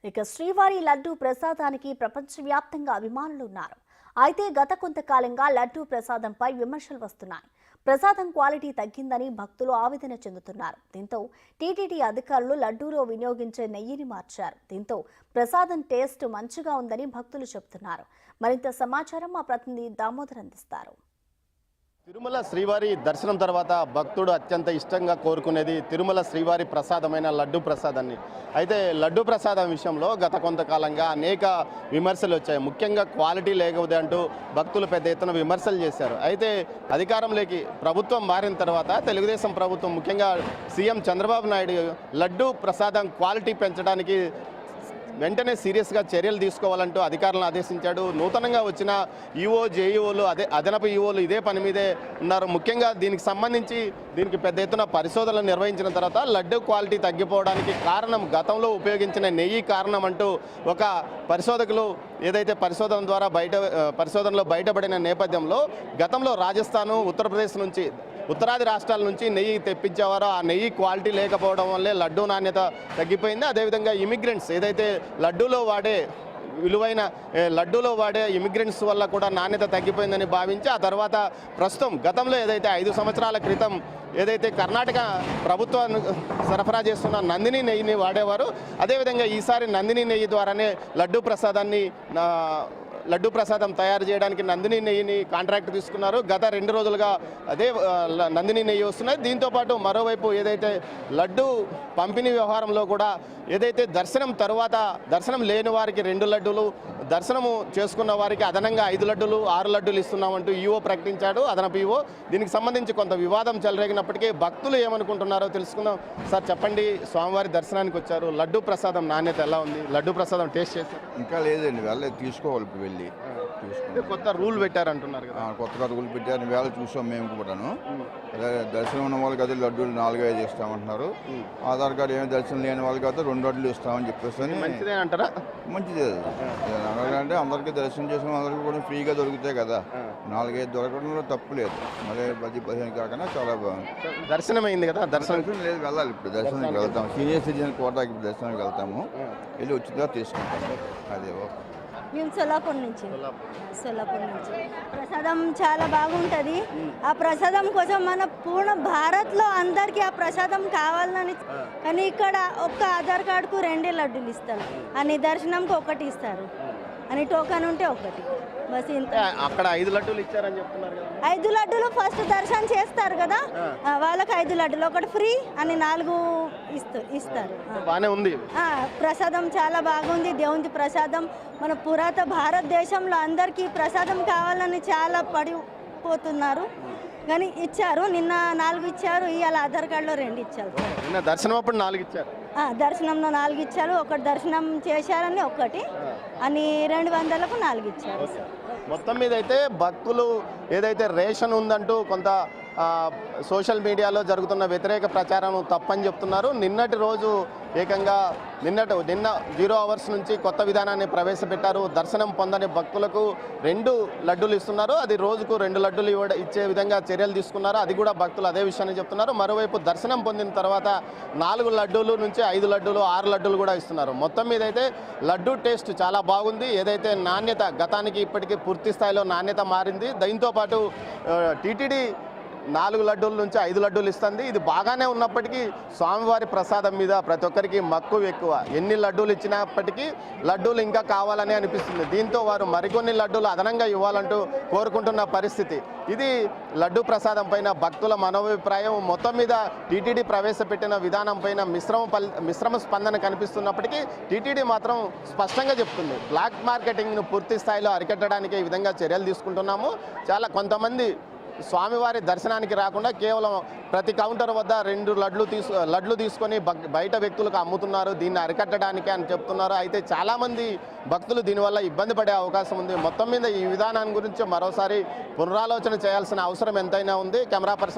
ఇక శ్రీవారి లడ్డూ ప్రసాదానికి ప్రపంచవ్యాప్తంగా అభిమానులు ఉన్నారు. అయితే గత కొంతకాలంగా లడ్డూ ప్రసాదంపై విమర్శలు వస్తున్నాయి. ప్రసాదం క్వాలిటీ తగ్గిందని భక్తులు ఆవేదన చెందుతున్నారు. దీంతో టీటీడీ అధికారులు లడ్డూలో వినియోగించే నెయ్యిని మార్చారు. దీంతో ప్రసాదం టేస్ట్ మంచిగా ఉందని భక్తులు చెబుతున్నారు. మరింత సమాచారం మా ప్రతినిధి దామోదర్ అందిస్తారు. తిరుమల శ్రీవారి దర్శనం తర్వాత భక్తుడు అత్యంత ఇష్టంగా కోరుకునేది తిరుమల శ్రీవారి ప్రసాదమైన లడ్డు ప్రసాదాన్ని. అయితే లడ్డు ప్రసాదం విషయంలో గత కొంతకాలంగా అనేక విమర్శలు వచ్చాయి. ముఖ్యంగా క్వాలిటీ లేకపోతే అంటూ భక్తులు పెద్ద ఎత్తున విమర్శలు చేశారు. అయితే అధికారంలోకి ప్రభుత్వం మారిన తర్వాత తెలుగుదేశం ప్రభుత్వం ముఖ్యంగా సీఎం చంద్రబాబు నాయుడు లడ్డు ప్రసాదం క్వాలిటీ పెంచడానికి వెంటనే సీరియస్గా చర్యలు తీసుకోవాలంటూ అధికారులను ఆదేశించాడు. నూతనంగా వచ్చిన ఈఓ జేఈఓలు అదనపు ఈఓలు ఇదే పని మీదే ఉన్నారు. ముఖ్యంగా దీనికి సంబంధించి పెద్ద ఎత్తున పరిశోధనలు నిర్వహించిన తర్వాత లడ్డు క్వాలిటీ తగ్గిపోవడానికి కారణం గతంలో ఉపయోగించిన నెయ్యి కారణం అంటూ ఒక పరిశోధకులు ఏదైతే పరిశోధనలో బయటపడిన నేపథ్యంలో గతంలో రాజస్థాను, ఉత్తరప్రదేశ్ నుంచి ఉత్తరాది రాష్ట్రాల నుంచి నెయ్యి తెప్పించేవారో ఆ నెయ్యి క్వాలిటీ లేకపోవడం వల్లే లడ్డూ నాణ్యత తగ్గిపోయింది. అదేవిధంగా ఇమిగ్రెంట్స్ ఏదైతే లడ్డూలో వాడే ఇమిగ్రెంట్స్ వల్ల కూడా నాణ్యత తగ్గిపోయిందని భావించి ఆ తర్వాత ప్రస్తుతం గతంలో ఏదైతే 5 సంవత్సరాల క్రితం ఏదైతే కర్ణాటక ప్రభుత్వాన్ని సరఫరా చేస్తున్న నందిని నెయ్యిని వాడేవారు. అదేవిధంగా ఈసారి నందిని నెయ్యి ద్వారానే లడ్డు ప్రసాదం తయారు చేయడానికి నందిని నెయ్యిని కాంట్రాక్ట్ తీసుకున్నారు. గత 2 రోజులుగా అదే నందిని నెయ్యి వస్తున్నాయి. దీంతోపాటు మరోవైపు ఏదైతే లడ్డు పంపిణీ వ్యవహారంలో కూడా ఏదైతే దర్శనం లేని వారికి 2 లడ్డూలు, దర్శనము చేసుకున్న వారికి అదనంగా 5 లడ్డూలు, 6 లడ్డూలు ఇస్తున్నామంటూ ఈఓ ప్రకటించాడు, అదనపు ఈఓ. దీనికి సంబంధించి కొంత వివాదం చెలరేగినప్పటికీ భక్తులు ఏమనుకుంటున్నారో తెలుసుకుందాం. సార్ చెప్పండి, స్వామివారి దర్శనానికి వచ్చారు, లడ్డు ప్రసాదం నాణ్యత ఎలా ఉంది? లడ్డు ప్రసాదం టేస్ట్ చేశారు? ఇంకా లేదండి, వెళ్ళే తీసుకోవాలి. వెళ్ళి కొత్త రూల్ పెట్టారంటున్నారు కదా? కొత్తగా రూల్ పెట్టారు, వేళ చూసాం మేము కూడాను. దర్శనం ఉన్న వాళ్ళకి అయితే లడ్డూలు 4-5 ఇస్తామంటున్నారు. ఆధార్ కార్డు ఏమి దర్శనం లేని వాళ్ళకి అయితే 2 లడ్డూలు ఇస్తామని చెప్పేసి. మంచిదే అంటారా? మంచిదే. అంటే అందరికీ దర్శనం చేసిన అందరికీ కూడా ఫ్రీగా దొరుకుతాయి కదా, 4-5 దొరకడంలో తప్పు లేదు. మరి 10-15 కాకుండా చాలా బాగుంది. దర్శనం అయింది కదా? దర్శనం లేదు, వెళ్ళాలి. ఇప్పుడు దర్శనానికి వెళ్తాము, సీనియర్ సిటిజన్ కోటాకి ఇప్పుడు దర్శనానికి వెళ్తాము. వెళ్ళి వచ్చిందా తీసుకుంటాము. అదే మేము సోలాపూర్ నుంచి ప్రసాదం చాలా బాగుంటుంది. ఆ ప్రసాదం కోసం మన పూర్ణ భారత్లో అందరికీ ఆ ప్రసాదం కావాలని, కానీ ఇక్కడ ఒక్క ఆధార్ కార్డుకు 2 లడ్డూలు ఇస్తారు, అని దర్శనంకి 1 ఇస్తారు, అని టోకన్ ఉంటే 1 బస్. ఇంత అక్కడ 5 లడ్డూలు ఇచ్చారని చెప్తున్నారు కదా? 5 లడ్డూలు ఫస్ట్ దర్శనం చేస్తారు కదా, వాళ్ళకి 5 లడ్డూలు, 1 ఫ్రీ అని 4 ఇస్తారు. బాగానే ఉంది. ప్రసాదం చాలా బాగుంది. దేవుని ప్రసాదం మన భారతదేశంలో అందరికీ ప్రసాదం కావాలని చాలా పడిపోతున్నారు, కానీ ఇచ్చారు. నిన్న 4 ఇచ్చారు, ఇవాళ ఆధార్ కార్డులో 2 ఇచ్చారు. దర్శనం అప్పుడు 4 ఇచ్చారు. దర్శనంలో 4 ఇచ్చారు. 1 దర్శనం చేశారని 1 అని 200కు 4 ఇచ్చారు. మొత్తం మీద అయితే భక్తులు ఏదైతే రేషన్ ఉందంటూ కొంత సోషల్ మీడియాలో జరుగుతున్న వ్యతిరేక ప్రచారం తప్పని చెప్తున్నారు. నిన్నటి రోజు ఏకంగా నిన్న 0 అవర్స్ నుంచి కొత్త విధానాన్ని ప్రవేశపెట్టారు. దర్శనం పొందని భక్తులకు 2 లడ్డూలు ఇస్తున్నారు. అది రోజుకు 2 లడ్డూలు ఇచ్చే విధంగా చర్యలు తీసుకున్నారు. అది కూడా భక్తులు అదే విషయాన్ని చెప్తున్నారు. మరోవైపు దర్శనం పొందిన తర్వాత 4 లడ్డూలు నుంచి 5 లడ్డూలు, 6 లడ్డూలు కూడా ఇస్తున్నారు. మొత్తం మీద అయితే లడ్డూ టేస్ట్ చాలా బాగుంది. ఏదైతే నాణ్యత గతానికి ఇప్పటికీ పూర్తి స్థాయిలో నాణ్యత మారింది. దీంతోపాటు టీటీడీ 4 లడ్డూల నుంచి 5 లడ్డూలు ఇస్తుంది. ఇది బాగానే ఉన్నప్పటికీ స్వామివారి ప్రసాదం మీద ప్రతి ఒక్కరికి మక్కువ ఎక్కువ. ఎన్ని లడ్డూలు ఇచ్చినప్పటికీ లడ్డూలు ఇంకా కావాలని అనిపిస్తుంది. దీంతో వారు మరికొన్ని లడ్డూలు అదనంగా ఇవ్వాలంటూ కోరుకుంటున్న పరిస్థితి. ఇది లడ్డూ ప్రసాదం పైన భక్తుల మనోభిప్రాయం. మొత్తం మీద టీటీడీ ప్రవేశపెట్టిన విధానం పైన మిశ్రమ స్పందన కనిపిస్తున్నప్పటికీ టీటీడీ మాత్రం స్పష్టంగా చెప్తుంది, బ్లాక్ మార్కెటింగ్ను పూర్తి స్థాయిలో అరికట్టడానికి ఈ విధంగా చర్యలు తీసుకుంటున్నాము. కొంతమంది స్వామివారి దర్శనానికి రాకుండా కేవలం ప్రతి కౌంటర్ వద్ద 2 లడ్లు తీసుకొని బయట వ్యక్తులకు అమ్ముతున్నారు. దీన్ని అరికట్టడానికి అని చెప్తున్నారు. అయితే చాలామంది భక్తులు దీనివల్ల ఇబ్బంది పడే అవకాశం ఉంది. మొత్తం మీద ఈ విధానాన్ని గురించి మరోసారి పునరాలోచన చేయాల్సిన అవసరం ఎంతైనా ఉంది. Camera person